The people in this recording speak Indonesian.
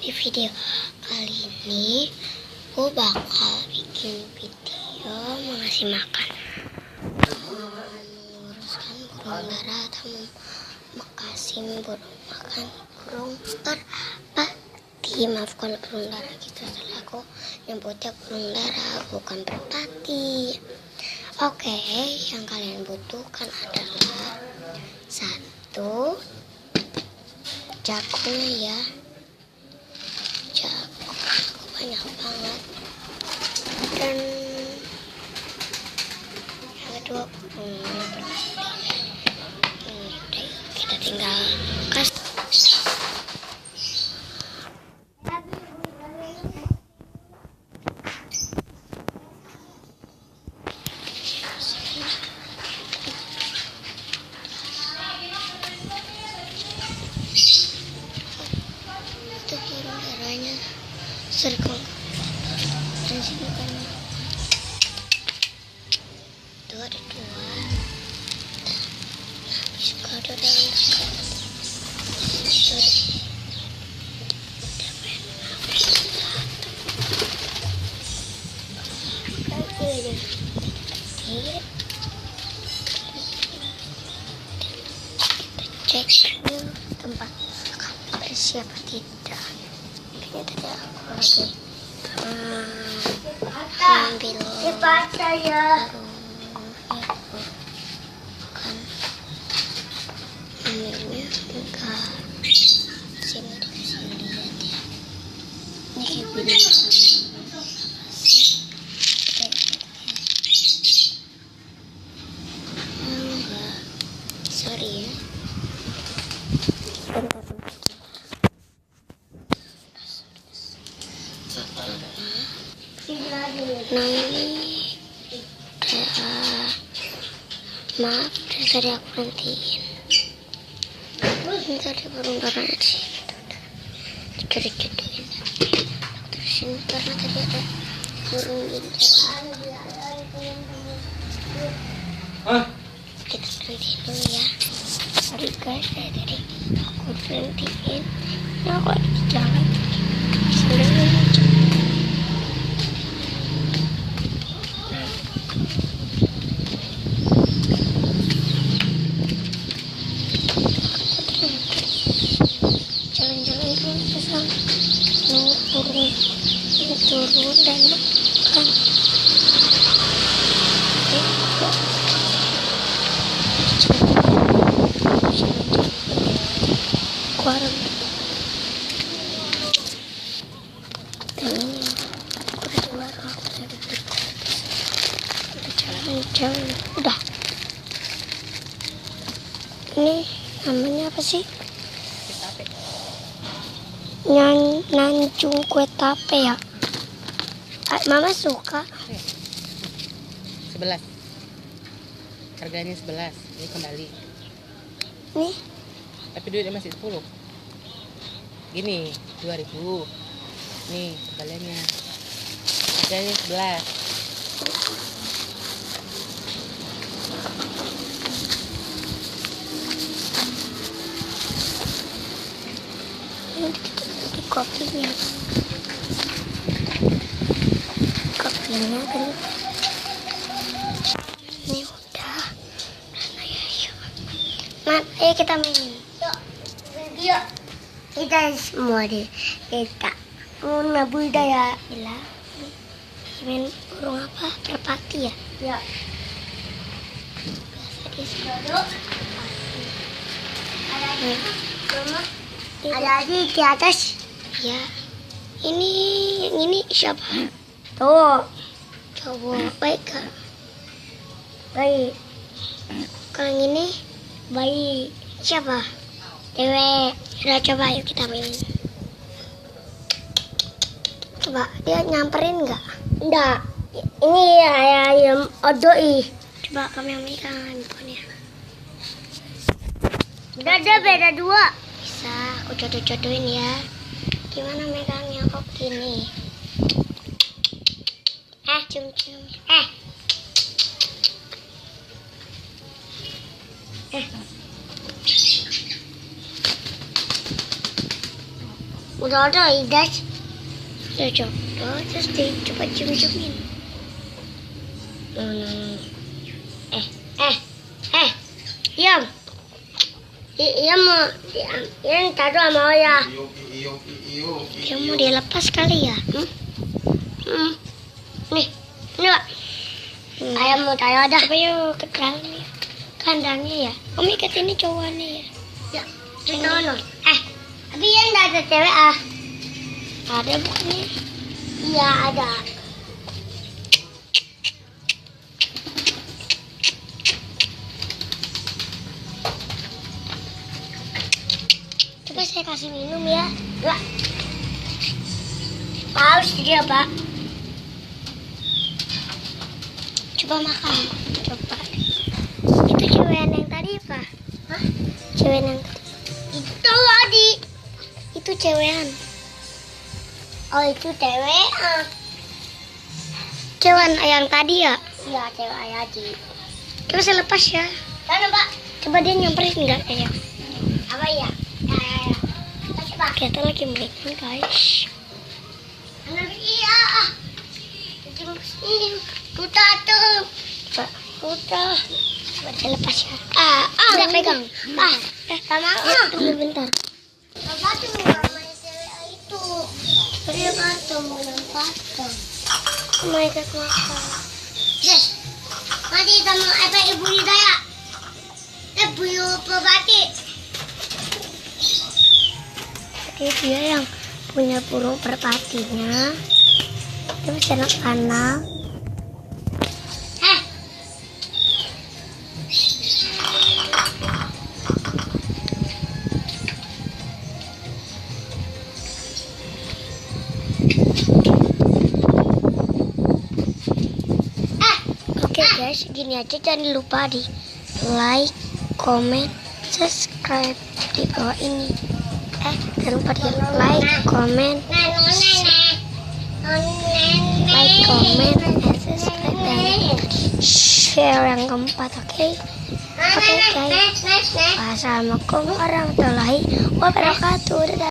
Di video kali ini aku bakal bikin video mengasih makan, menguruskan burung dara atau mengasih burung makan burung merpati. Maaf kalau burung dara gitu, soalnya aku nyebutnya burung dara bukan merpati. Oke, yang kalian butuhkan adalah satu jakungnya ya, jagung aku banyak banget, dan yang kedua burung ini kita tinggal kasih. Itu burung darahnya sergong dan sini kan itu ada dua, habis kado dan cek dulu tempat bersih apa tidak. Kayaknya tadi aku lagi ambil kan ambilnya enggak sini lihat ya, ini kayak binatang enggak, sorry ya. Nah ini maaf tadi aku berhentiin. Ini tadi burung darahnya di sini, dijodoh-jodohin. Terusin karena tadi ada burung ginjal. Kita berhentiin dulu ya. Sorry guys, tadi aku berhentiin. Nah aku ada di jalan. Sebenarnya jalan-jalan dulu pesan burung ini turun dan makan. Kuarang dan ini aku udah di warung, aku tadi jalan-jalan udah. Ini namanya apa sih? Nanjung kue tape ya. Mama suka. 11. Harganya 11. Ini kembali. Nih. Tapi duitnya masih 10. Gini, 2000. Nih, kembaliannya. Harganya 11. Kopinya kan ini udah. Ayo kita main. Yuk kita semua deh, kita mau budaya bila main burung apa, merpati ya. Ya ada di atas ya. Ini siapa tuh? Coba baik kan? Baik. Kalau yang ini baik. Siapa? Dewe. Udah, coba yuk kita main. Coba dia nyamperin nggak? Enggak. Ini ayam odoi. Coba kami yang megang handphonenya. Ada beda dua. Bisa aku jodoh-jodohin ya. Gimana megangnya kok gini? Cium-cium. Udah ada guys. Udah coba terus coba cium-ciumin. Yam. Iya mau yang taruh mau ya. Dia mau dilepas kali ya. Nih, ini Pak. Ayam mau taruh ada. Coba yuk ke dalam ya. Kandangnya ya. Om ikat ini cowoknya ya. Ya, cowok. Tapi yang nggak ada cewek ah. Ada bukannya? Iya ada. Coba saya kasih minum ya. Dua. Haus dia Pak. Coba makan. Coba. Itu cewek yang tadi Pak. Hah? Cewek yang tadi. Itu adik. Itu cewekan. Oh itu cewek. Cewek yang tadi ya? Iya cewek tadi. Coba saya lepas ya. Mana Pak? Coba dia nyamperin enggak ya? Apa ya? Ya. Coba. Kita lagi main guys. Iya. Kuta tuh. Pak. Kuta. Coba saya lepas ya. Udah pegang. Sama. Tunggu bentar. Apa tuh namanya cewek itu? Dia patung, patung. Mau ikut makan. Yes. Mati sama apa ibu Hidayah? Ibu Pebati. Jadi dia yang punya burung merpatinya. Dia bisa anak-anak. Oke guys, gini aja, jangan lupa di like, comment, subscribe di bawah ini. Jangan lupa di like, comment, and subscribe dan share yang keempat, oke? Oke guys, wassalamualaikum warahmatullahi wabarakatuh. Dadah.